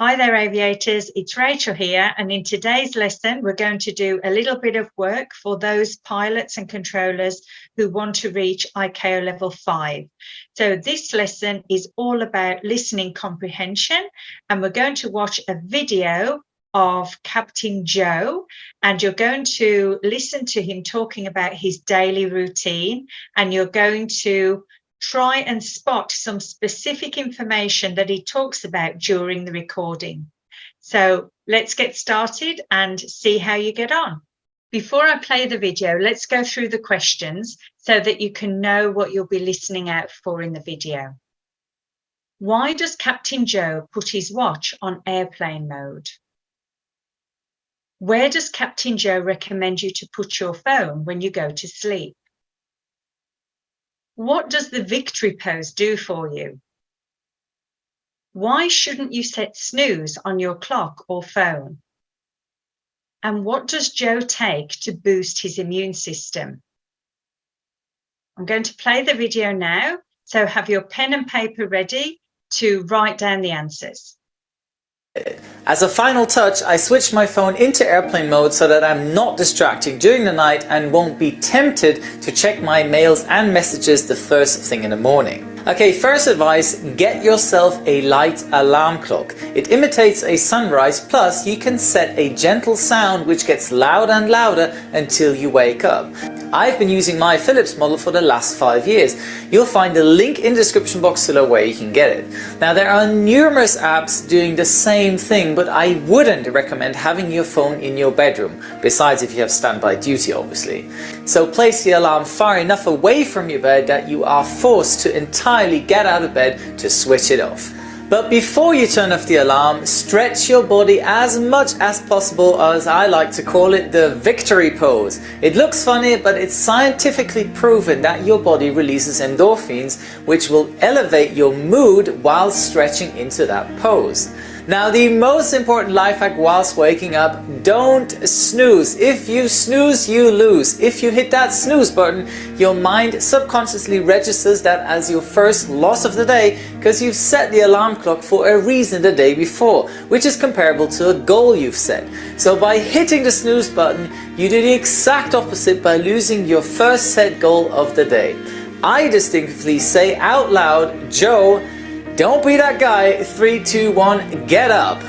Hi there, aviators. It's Rachel here, and in today's lesson, we're going to do a little bit of work for those pilots and controllers who want to reach ICAO level 5. So this lesson is all about listening comprehension, and we're going to watch a video of Captain Joe, and you're going to listen to him talking about his daily routine, and you're going to try and spot some specific information that he talks about during the recording. So let's get started and see how you get on. Before I play the video, let's go through the questions so that you can know what you'll be listening out for in the video. Why does Captain Joe put his watch on airplane mode? Where does Captain Joe recommend you to put your phone when you go to sleep? What does the victory pose do for you? Why shouldn't you set snooze on your clock or phone? And what does Joe take to boost his immune system? I'm going to play the video now, so have your pen and paper ready to write down the answers. As a final touch, I switched my phone into airplane mode so that I'm not distracted during the night and won't be tempted to check my mails and messages the first thing in the morning. Okay, first advice, get yourself a light alarm clock. It imitates a sunrise, plus you can set a gentle sound which gets louder and louder until you wake up. I've been using my Philips model for the last 5 years. You'll find the link in the description box below where you can get it. Now, there are numerous apps doing the same thing, but I wouldn't recommend having your phone in your bedroom, besides if you have standby duty obviously. So place the alarm far enough away from your bed that you are forced to entirely get out of bed to switch it off. But before you turn off the alarm, stretch your body as much as possible, as I like to call it, the victory pose. It looks funny, but it's scientifically proven that your body releases endorphins, which will elevate your mood while stretching into that pose. Now, the most important life hack whilst waking up, don't snooze. If you snooze, you lose. If you hit that snooze button, your mind subconsciously registers that as your first loss of the day because you've set the alarm clock for a reason the day before, which is comparable to a goal you've set. So by hitting the snooze button, you do the exact opposite by losing your first set goal of the day. I distinctly say out loud, Joe, don't be that guy, 3, 2, 1, get up.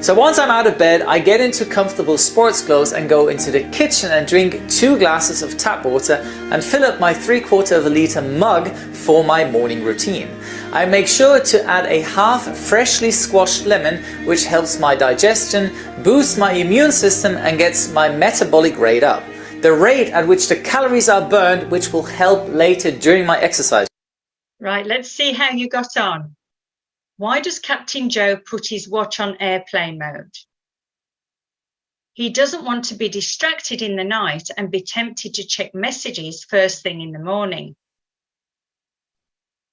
So once I'm out of bed, I get into comfortable sports clothes and go into the kitchen and drink 2 glasses of tap water and fill up my 3/4 liter mug for my morning routine. I make sure to add a half freshly squashed lemon, which helps my digestion, boosts my immune system and gets my metabolic rate up. The rate at which the calories are burned, which will help later during my exercise. Right, let's see how you got on. Why does Captain Joe put his watch on airplane mode? He doesn't want to be distracted in the night and be tempted to check messages first thing in the morning.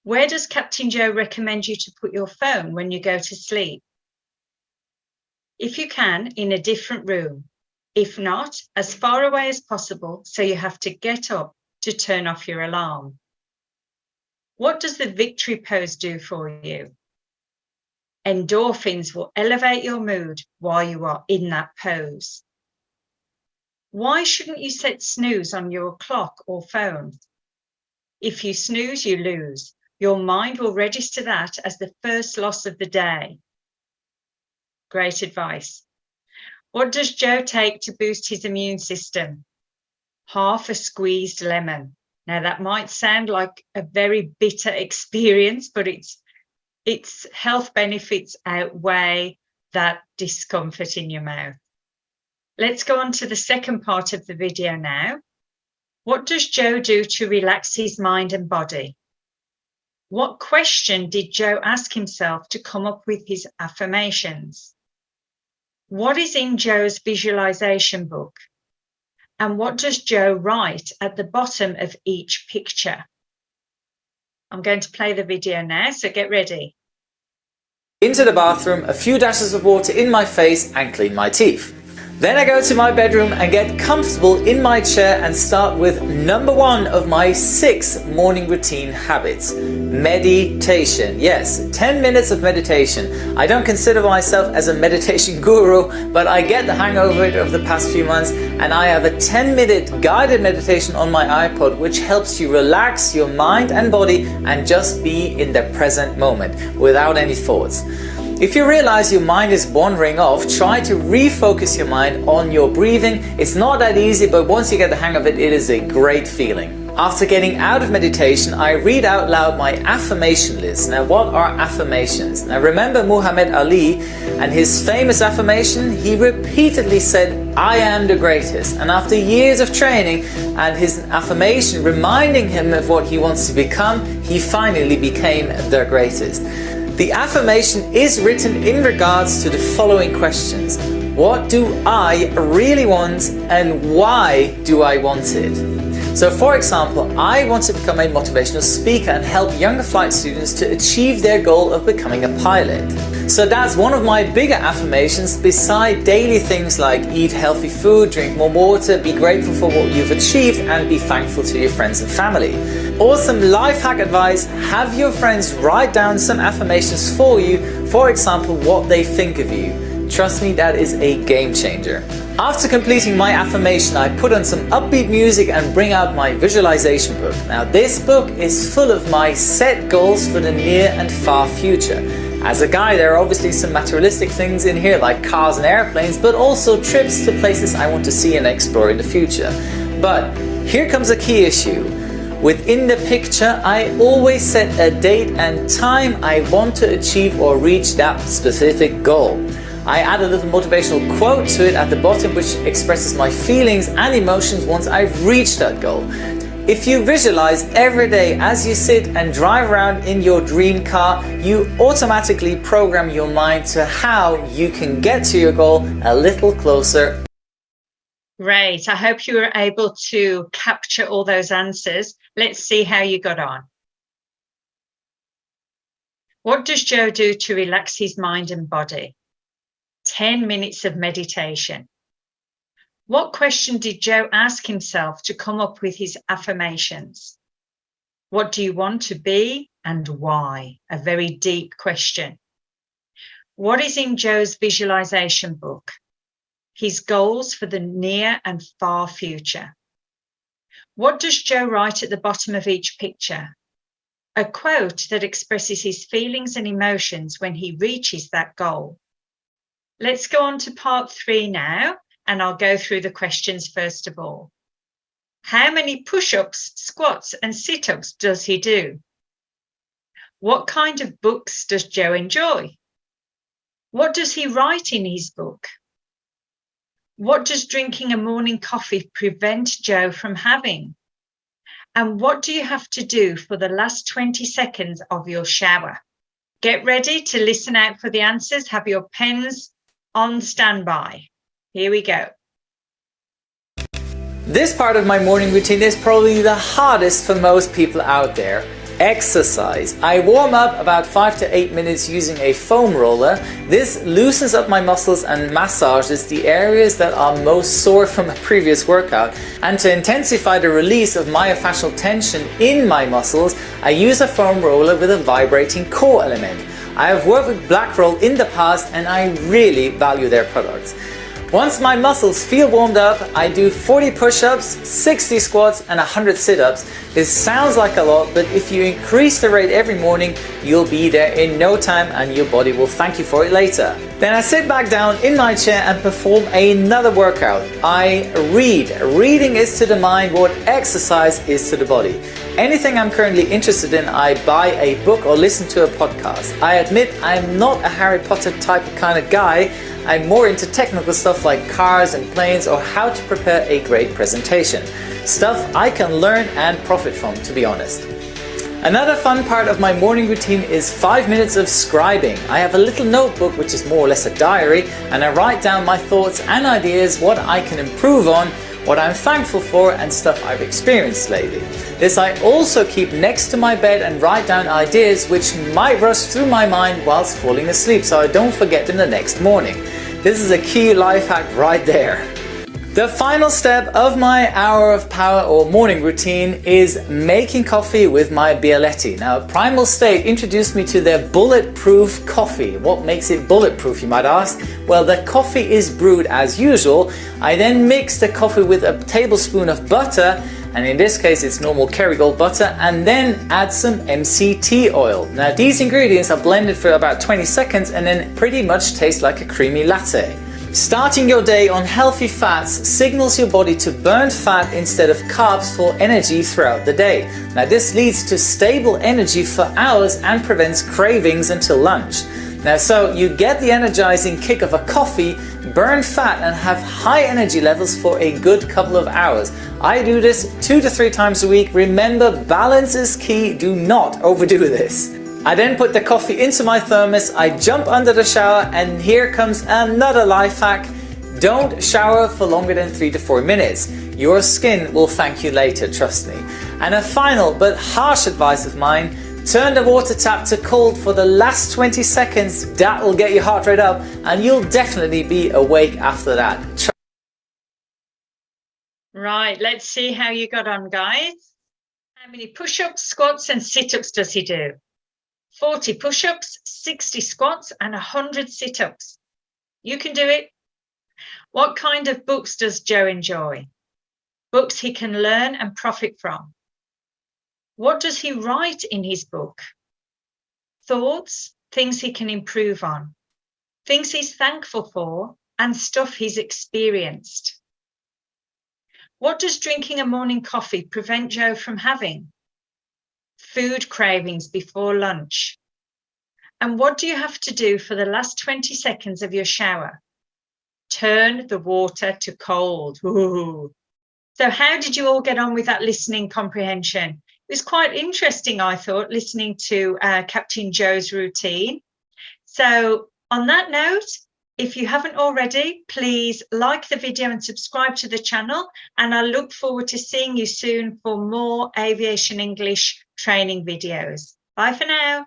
Where does Captain Joe recommend you to put your phone when you go to sleep? If you can, in a different room. If not, as far away as possible, so you have to get up to turn off your alarm. What does the victory pose do for you? Endorphins will elevate your mood while you are in that pose. Why shouldn't you set snooze on your clock or phone? If you snooze, you lose. Your mind will register that as the first loss of the day. Great advice. What does Joe take to boost his immune system? Half a squeezed lemon. Now that might sound like a very bitter experience, but its health benefits outweigh that discomfort in your mouth. Let's go on to the second part of the video now. What does Joe do to relax his mind and body? What question did Joe ask himself to come up with his affirmations? What is in Joe's visualization book? And what does Joe write at the bottom of each picture? I'm going to play the video now, so get ready. Into the bathroom, a few dashes of water in my face and clean my teeth. Then I go to my bedroom and get comfortable in my chair and start with number 1 of my 6 morning routine habits. Meditation. Yes, 10 minutes of meditation. I don't consider myself as a meditation guru, but I get the hang of it over the past few months, and I have a 10-minute guided meditation on my iPod which helps you relax your mind and body and just be in the present moment without any thoughts. If you realize your mind is wandering off, try to refocus your mind on your breathing. It's not that easy, but once you get the hang of it, it is a great feeling. After getting out of meditation, I read out loud my affirmation list. Now, what are affirmations? Now, remember Muhammad Ali and his famous affirmation? He repeatedly said, "I am the greatest." And after years of training and his affirmation reminding him of what he wants to become, he finally became the greatest. The affirmation is written in regards to the following questions. What do I really want, and why do I want it? So for example, I want to become a motivational speaker and help younger flight students to achieve their goal of becoming a pilot. So that's one of my bigger affirmations beside daily things like eat healthy food, drink more water, be grateful for what you've achieved, and be thankful to your friends and family. Awesome life hack advice: have your friends write down some affirmations for you, for example, what they think of you. Trust me, that is a game changer. After completing my affirmation, I put on some upbeat music and bring out my visualization book. Now, this book is full of my set goals for the near and far future. As a guy, there are obviously some materialistic things in here like cars and airplanes, but also trips to places I want to see and explore in the future. But here comes a key issue. Within the picture, I always set a date and time I want to achieve or reach that specific goal. I add a little motivational quote to it at the bottom which expresses my feelings and emotions once I've reached that goal. If you visualize every day as you sit and drive around in your dream car, you automatically program your mind to how you can get to your goal a little closer. Great. I hope you were able to capture all those answers. Let's see how you got on. What does Joe do to relax his mind and body? 10 minutes of meditation. What question did Joe ask himself to come up with his affirmations? What do you want to be and why? A very deep question. What is in Joe's visualization book? His goals for the near and far future. What does Joe write at the bottom of each picture? A quote that expresses his feelings and emotions when he reaches that goal. Let's go on to part 3 now, and I'll go through the questions first of all. How many push-ups, squats, and sit-ups does he do? What kind of books does Joe enjoy? What does he write in his book? What does drinking a morning coffee prevent Joe from having? And what do you have to do for the last 20 seconds of your shower? Get ready to listen out for the answers. Have your pens on standby. Here we go. This part of my morning routine is probably the hardest for most people out there. Exercise. I warm up about 5 to 8 minutes using a foam roller. This loosens up my muscles and massages the areas that are most sore from a previous workout. And to intensify the release of myofascial tension in my muscles, I use a foam roller with a vibrating core element. I have worked with Blackroll in the past and I really value their products. Once my muscles feel warmed up, I do 40 push-ups, 60 squats and 100 sit-ups. This sounds like a lot, but if you increase the rate every morning, you'll be there in no time and your body will thank you for it later. Then I sit back down in my chair and perform another workout. I read. Reading is to the mind what exercise is to the body. Anything I'm currently interested in, I buy a book or listen to a podcast. I admit I'm not a Harry Potter type of kind of guy. I'm more into technical stuff like cars and planes or how to prepare a great presentation. Stuff I can learn and profit from, to be honest. Another fun part of my morning routine is 5 minutes of scribing. I have a little notebook which is more or less a diary, and I write down my thoughts and ideas, what I can improve on, what I'm thankful for, and stuff I've experienced lately. This I also keep next to my bed and write down ideas which might rush through my mind whilst falling asleep so I don't forget them the next morning. This is a key life hack right there. The final step of my hour of power or morning routine is making coffee with my Bialetti. Now, Primal State introduced me to their bulletproof coffee. What makes it bulletproof, you might ask? Well, the coffee is brewed as usual. I then mix the coffee with a tablespoon of butter, and in this case it's normal Kerrygold butter, and then add some MCT oil. Now, these ingredients are blended for about 20 seconds and then pretty much taste like a creamy latte. Starting your day on healthy fats signals your body to burn fat instead of carbs for energy throughout the day. Now, this leads to stable energy for hours and prevents cravings until lunch. Now, so you get the energizing kick of a coffee, burn fat and have high energy levels for a good couple of hours. I do this 2 to 3 times a week. Remember, balance is key. Do not overdo this. I then put the coffee into my thermos, I jump under the shower, and here comes another life hack. Don't shower for longer than 3 to 4 minutes. Your skin will thank you later, trust me. And a final but harsh advice of mine, turn the water tap to cold for the last 20 seconds. That will get your heart rate up and you'll definitely be awake after that. Right, let's see how you got on, guys. How many push-ups, squats and sit-ups does he do? 40 push-ups, 60 squats and 100 sit-ups. You can do it. What kind of books does Joe enjoy? Books he can learn and profit from. What does he write in his book? Thoughts, things he can improve on, things he's thankful for, and stuff he's experienced. What does drinking a morning coffee prevent Joe from having? Food cravings before lunch. And what do you have to do for the last 20 seconds of your shower? Turn the water to cold. Ooh. So how did you all get on with that listening comprehension? It was quite interesting, I thought, listening to Captain Joe's routine. So on that note, if you haven't already, please like the video and subscribe to the channel. And I look forward to seeing you soon for more aviation English training videos. Bye for now.